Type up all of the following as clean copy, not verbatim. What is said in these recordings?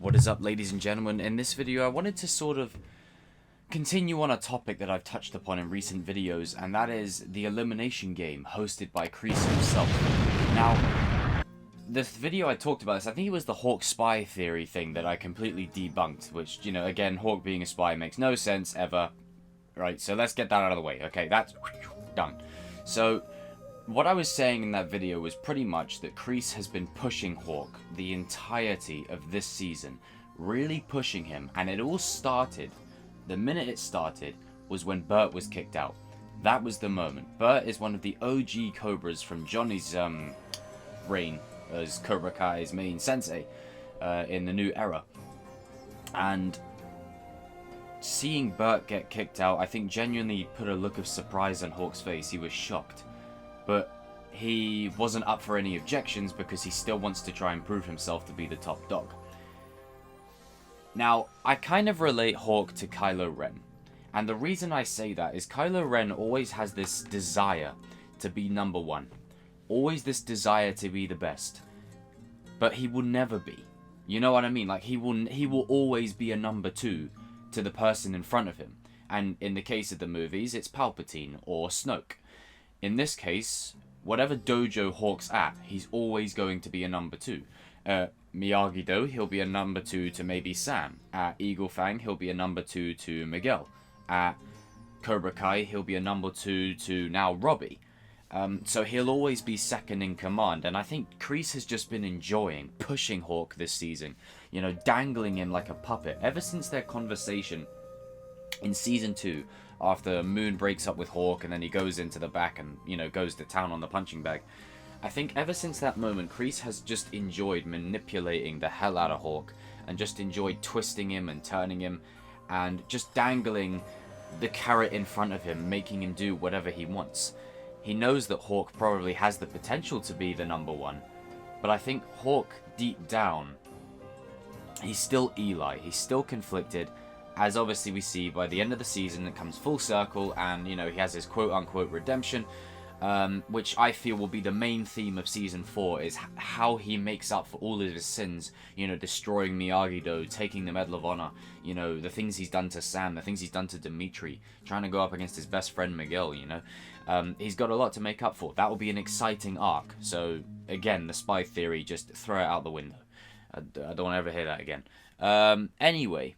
What is up, ladies and gentlemen? In this video I wanted to sort of continue on a topic that I've touched upon in recent videos, and that is the elimination game hosted by Kreese himself. Now, this video I talked about this, I think it was the Hawk spy theory thing that I completely debunked, which, you know, again, Hawk being a spy makes no sense ever. Right, so let's get that out of the way. Okay, that's done. So, what I was saying in that video was pretty much that Kreese has been pushing Hawk the entirety of this season, really pushing him, and it all started, the minute it started, was when BERT was kicked out. That was the moment. BERT is one of the OG Cobras from Johnny's reign as Cobra Kai's main sensei in the new era. And seeing BERT get kicked out, I think genuinely put a look of surprise on Hawk's face. He was shocked. But he wasn't up for any objections because he still wants to try and prove himself to be the top dog. Now, I kind of relate Hawk to Kylo Ren. And the reason I say that is Kylo Ren always has this desire to be number one. Always this desire to be the best. But he will never be. You know what I mean? Like, he will always be a number two to the person in front of him. And in the case of the movies, it's Palpatine or Snoke. In this case, whatever dojo Hawk's at, he's always going to be a number two. Miyagi-Do, he'll be a number two to maybe Sam. At Eagle Fang, he'll be a number two to Miguel. At Cobra Kai, he'll be a number two to now ROBBY. So he'll always be second in command. And I think Kreese has just been enjoying pushing Hawk this season. You know, dangling him like a puppet. Ever since their conversation in Season 2, after Moon breaks up with Hawk and then he goes into the back and, you know, goes to town on the punching bag. I think ever since that moment, Kreese has just enjoyed manipulating the hell out of Hawk and just enjoyed twisting him and turning him and just dangling the carrot in front of him, making him do whatever he wants. He knows that Hawk probably has the potential to be the number one, but I think Hawk, deep down, he's still Eli. He's still conflicted. As obviously we see by the end of the season, it comes full circle and, you know, he has his quote-unquote redemption, which I feel will be the main theme of Season 4, is how he makes up for all of his sins, you know, destroying Miyagi-Do, taking the Medal of Honor, you know, the things he's done to Sam, the things he's done to Dimitri, trying to go up against his best friend Miguel, you know. He's got a lot to make up for. That will be an exciting arc. So, again, the spy theory, just throw it out the window. I don't want to ever hear that again. Anyway.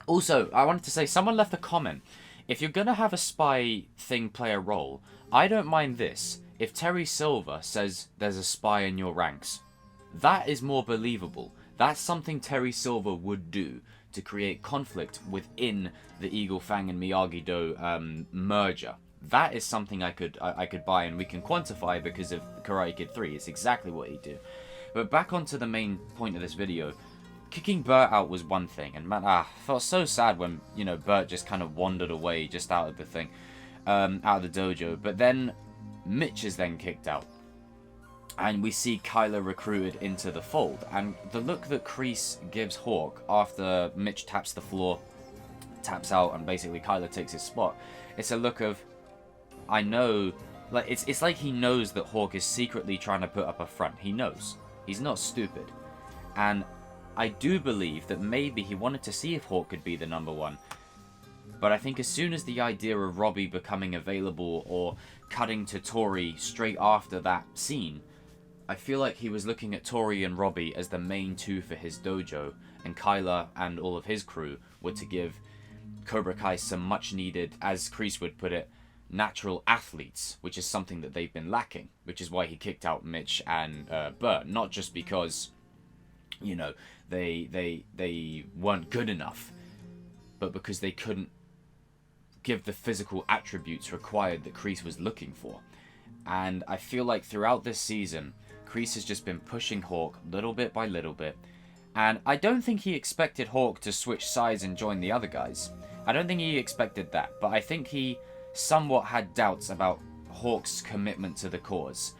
Also, I wanted to say, someone left a comment. If you're going to have a spy thing play a role, I don't mind this. If Terry Silver says there's a spy in your ranks, that is more believable. That's something Terry Silver would do to create conflict within the Eagle Fang and Miyagi-Do merger. That is something I could buy and we can quantify because of Karate Kid 3. It's exactly what he'd do. But back onto the main point of this video. Kicking BERT out was one thing, and man, I felt so sad when, you know, BERT just kind of wandered away just out of the thing, out of the dojo. But then Mitch is then kicked out, and we see Kylo recruited into the fold. And the look that Kreese gives Hawk after Mitch taps the floor, taps out, and basically Kylo takes his spot, it's a look of, I know, like it's like he knows that Hawk is secretly trying to put up a front. He knows. He's not stupid, and I do believe that maybe he wanted to see if Hawk could be the number one. But I think as soon as the idea of ROBBY becoming available or cutting to Tori straight after that scene, I feel like he was looking at Tori and ROBBY as the main two for his dojo, and Kyla and all of his crew were to give Cobra Kai some much needed, as Kreese would put it, natural athletes, which is something that they've been lacking, which is why he kicked out Mitch and BERT, not just because, you know, they weren't good enough, but because they couldn't give the physical attributes required that Kreese was looking for. And I feel like throughout this season, Kreese has just been pushing Hawk little bit by little bit, and I don't think he expected Hawk to switch sides and join the other guys. I don't think he expected that, but I think he somewhat had doubts about Hawk's commitment to the cause.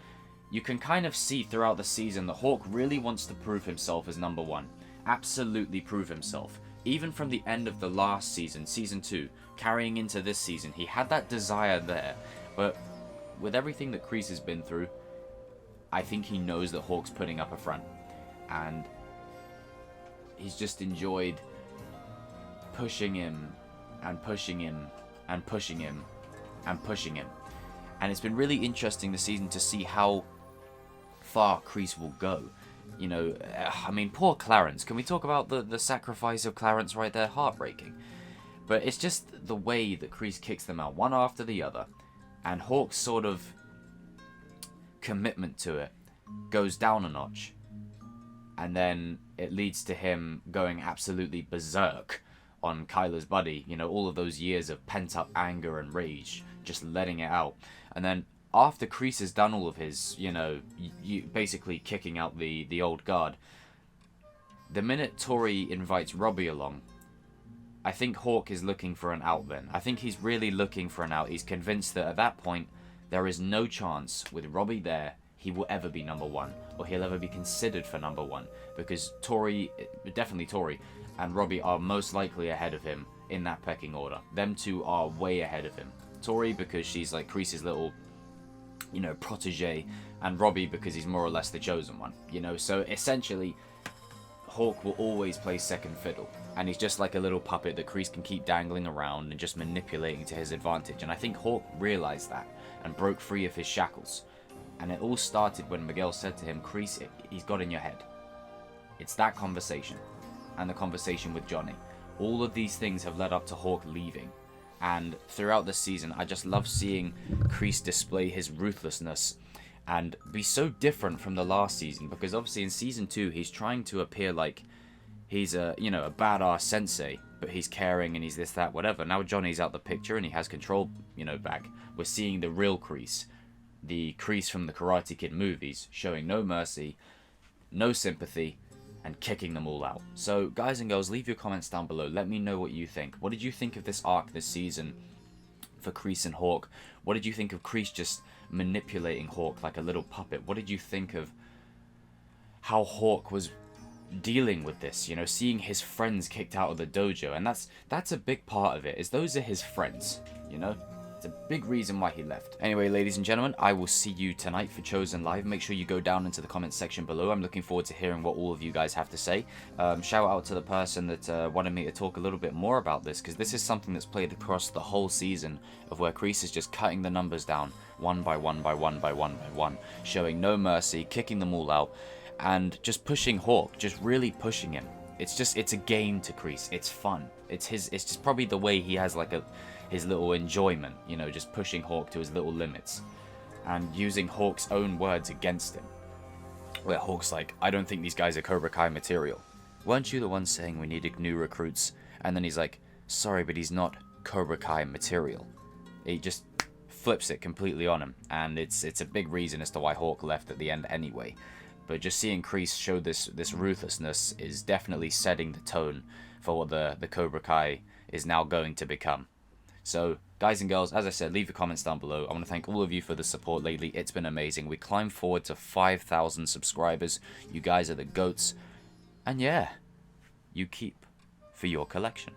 You can kind of see throughout the season that Hawk really wants to prove himself as number one. Absolutely prove himself. Even from the end of the last season, Season 2, carrying into this season, he had that desire there. But with everything that Kreese has been through, I think he knows that Hawk's putting up a front. And he's just enjoyed pushing him and pushing him and pushing him and pushing him. And it's been really interesting this season to see how far Kreese will go. You know, I mean, poor Clarence. Can we talk about the sacrifice of Clarence right there? Heartbreaking. But it's just the way that Kreese kicks them out, one after the other. And Hawk's sort of commitment to it goes down a notch. And then it leads to him going absolutely berserk on Kyler's buddy. You know, all of those years of pent-up anger and rage, just letting it out. And then after Kreese has done all of his, you know, basically kicking out the old guard, the minute Tori invites Robbie along, I think Hawk is looking for an out then. I think he's really looking for an out. He's convinced that at that point, there is no chance with Robbie there he will ever be number one, or he'll ever be considered for number one, because Tori, definitely Tori, and Robbie are most likely ahead of him in that pecking order. Them two are way ahead of him. Tori because she's like Kreese's little, you know, protege, and Robbie because he's more or less the chosen one, you know. So essentially, Hawk will always play second fiddle, and he's just like a little puppet that Kreese can keep dangling around and just manipulating to his advantage. And I think Hawk realized that and broke free of his shackles. And it all started when Miguel said to him, Kreese, he's got in your head. It's that conversation, and the conversation with Johnny. All of these things have led up to Hawk leaving. And throughout the season, I just love seeing Kreese display his ruthlessness and be so different from the last season, because obviously in season 2 he's trying to appear like he's a, you know, a badass sensei, but he's caring and he's this, that, whatever. Now Johnny's out the picture and he has control, you know, back. We're seeing the real Kreese, the Kreese from the Karate Kid movies, showing no mercy, no sympathy, and kicking them all out. So guys and girls, leave your comments down below. Let me know what you think. What did you think of this arc this season for Kreese and Hawk? What did you think of Kreese just manipulating Hawk like a little puppet? What did you think of how Hawk was dealing with this, you know, seeing his friends kicked out of the dojo? And that's a big part of it, is those are his friends, you know. It's a big reason why he left. Anyway, ladies and gentlemen, I will see you tonight for Chosen Live. Make sure you go down into the comments section below. I'm looking forward to hearing what all of you guys have to say. Shout out to the person that wanted me to talk a little bit more about this, because this is something that's played across the whole season, of where Kreese is just cutting the numbers down one by one by one by one by one, showing no mercy, kicking them all out, and just pushing Hawk, just really pushing him. It's a game to Kreese. It's fun. It's just probably the way he has like his little enjoyment, you know, just pushing Hawk to his little limits and using Hawk's own words against him, where Hawk's like, I don't think these guys are Cobra Kai material. Weren't you the one saying we needed new recruits? And then he's like, sorry, but he's not Cobra Kai material. He just flips it completely on him, and it's a big reason as to why Hawk left at the end anyway. But just seeing Kreese show this ruthlessness is definitely setting the tone for what the Cobra Kai is now going to become. So, guys and girls, as I said, leave your comments down below. I want to thank all of you for the support lately. It's been amazing. We climbed forward to 5,000 subscribers. You guys are the GOATs. And yeah, you keep for your collection.